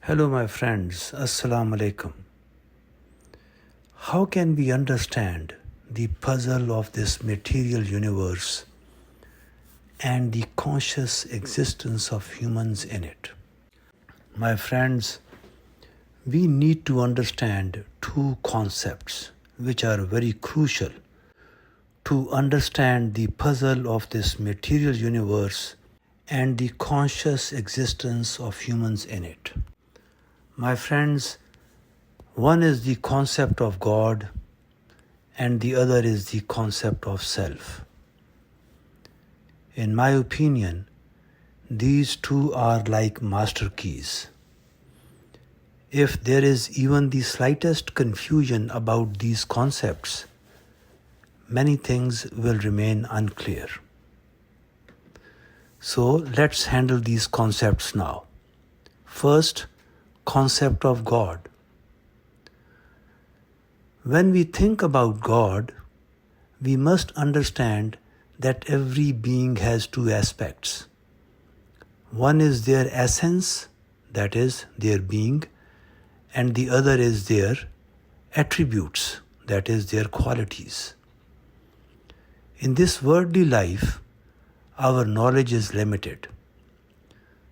Hello, my friends. Assalamu alaikum. How can we understand the puzzle of this material universe and the conscious existence of humans in it? My friends, we need to understand two concepts which are very crucial to understand the puzzle of this material universe and the conscious existence of humans in it. My friends, one is the concept of God and the other is the concept of self. In my opinion, these two are like master keys. If there is even the slightest confusion about these concepts, many things will remain unclear. So let's handle these concepts now. First, concept of God. When we think about God, we must understand that every being has two aspects. One is their essence, that is, their being, and the other is their attributes, that is, their qualities. In this worldly life, our knowledge is limited.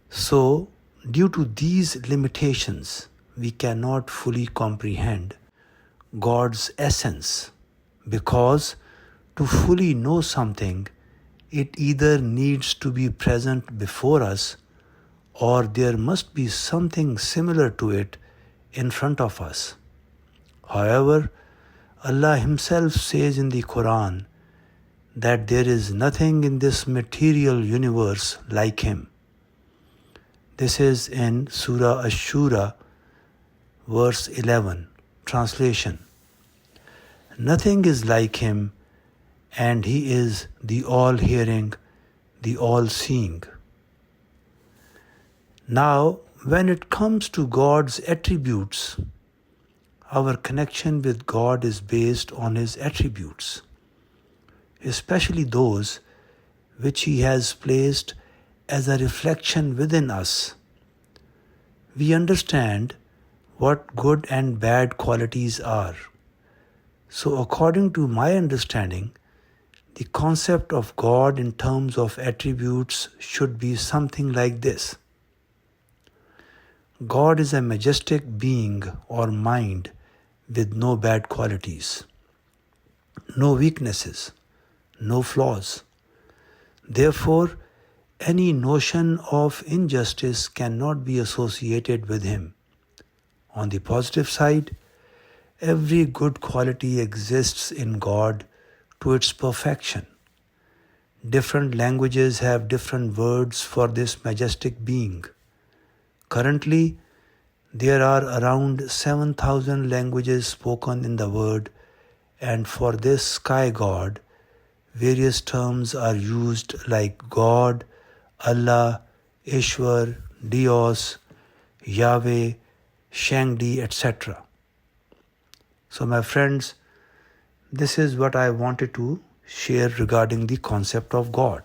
So, due to these limitations, we cannot fully comprehend God's essence, because to fully know something, it either needs to be present before us or there must be something similar to it in front of us. However, Allah Himself says in the Quran that there is nothing in this material universe like Him. This is in Surah Ash-Shura, verse 11, translation. Nothing is like Him, and He is the all-hearing, the all-seeing. Now, when it comes to God's attributes, our connection with God is based on His attributes, especially those which He has placed as a reflection within us. We understand what good and bad qualities are. So according to my understanding, the concept of God in terms of attributes should be something like this. God is a majestic being or mind with no bad qualities, no weaknesses, no flaws. Therefore, any notion of injustice cannot be associated with Him. On the positive side, every good quality exists in God to its perfection. Different languages have different words for this majestic being. Currently, there are around 7,000 languages spoken in the world, and for this sky god, various terms are used like God, Allah, Ishwar, Dios, Yahweh, Shangdi, etc. So my friends, this is what I wanted to share regarding the concept of God.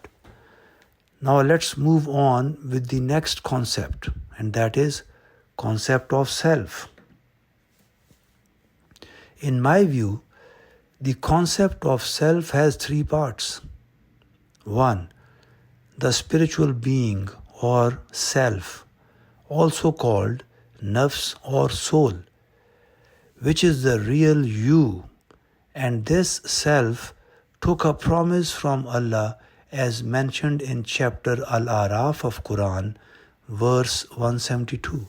Now let's move on with the next concept, and that is concept of self. In my view, the concept of self has three parts. 1. The spiritual being or self, also called nafs or soul, which is the real you, and this self took a promise from Allah as mentioned in chapter Al-Araf of Quran, verse 172.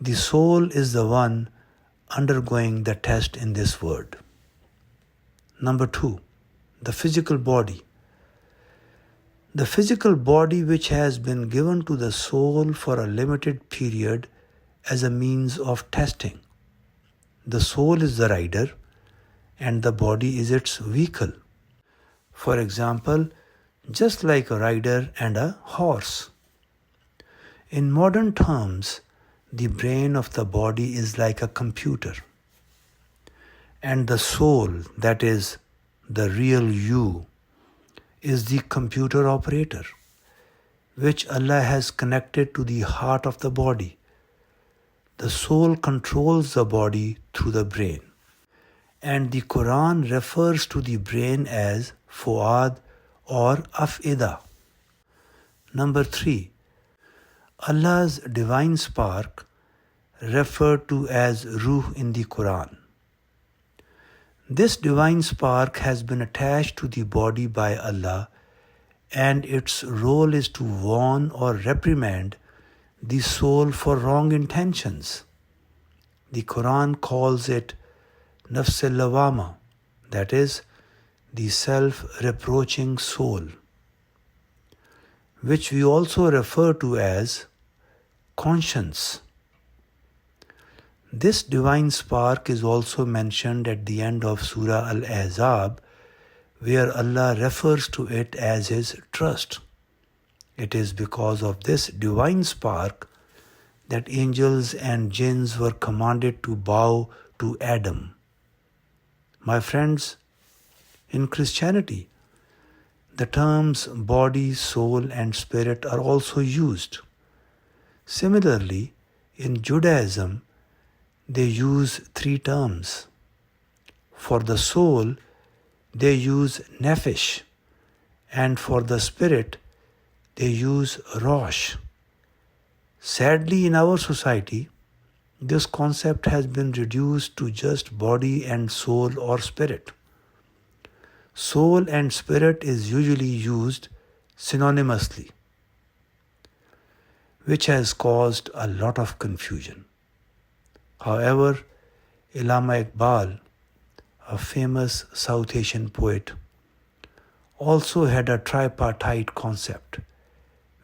The soul is the one undergoing the test in this world. Number 2, the physical body. The physical body which has been given to the soul for a limited period as a means of testing. The soul is the rider and the body is its vehicle. For example, just like a rider and a horse. In modern terms, the brain of the body is like a computer, and the soul, that is, the real you, is the computer operator. which Allah has connected to the heart of the body. The soul controls the body through the brain. And the Quran refers to the brain as Fuad or Af'ida. Number 3. Allah's divine spark, referred to as Ruh in the Quran. This divine spark has been attached to the body by Allah, and its role is to warn or reprimand the soul for wrong intentions. The Quran calls it Nafs al-Lawama, that is, the self-reproaching soul, which we also refer to as conscience. This divine spark is also mentioned at the end of Surah Al-Ahzab, where Allah refers to it as His trust. It is because of this divine spark that angels and jinns were commanded to bow to Adam. My friends, in Christianity, the terms body, soul, and spirit are also used. Similarly, in Judaism, they use 3 terms. For the soul, they use nephesh, and for the spirit, they use rosh. Sadly, in our society, this concept has been reduced to just body and soul or spirit. Soul and spirit is usually used synonymously, which has caused a lot of confusion. However, Allama Iqbal, a famous South Asian poet, also had a tripartite concept,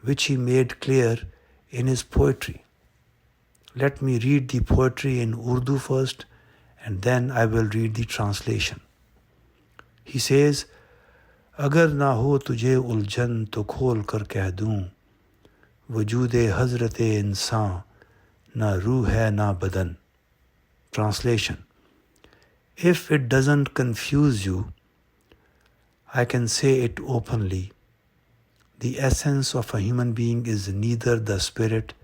which he made clear in his poetry. Let me read the poetry in Urdu first, and then I will read the translation. He says, अगर ना हो तुझे उलझन तो खोल कर कह दूं, वजूदे हज़रत इंसान ना रूह है ना बदन. Translation: If it doesn't confuse you, I can say it openly. The essence of a human being is neither the spirit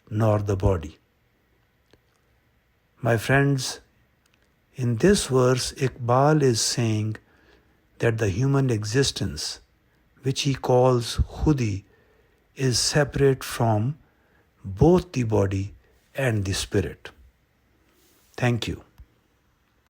nor the body. My friends, in this verse, Iqbal is saying that the human existence, which he calls Khudi, is separate from both the body and the spirit. Thank you.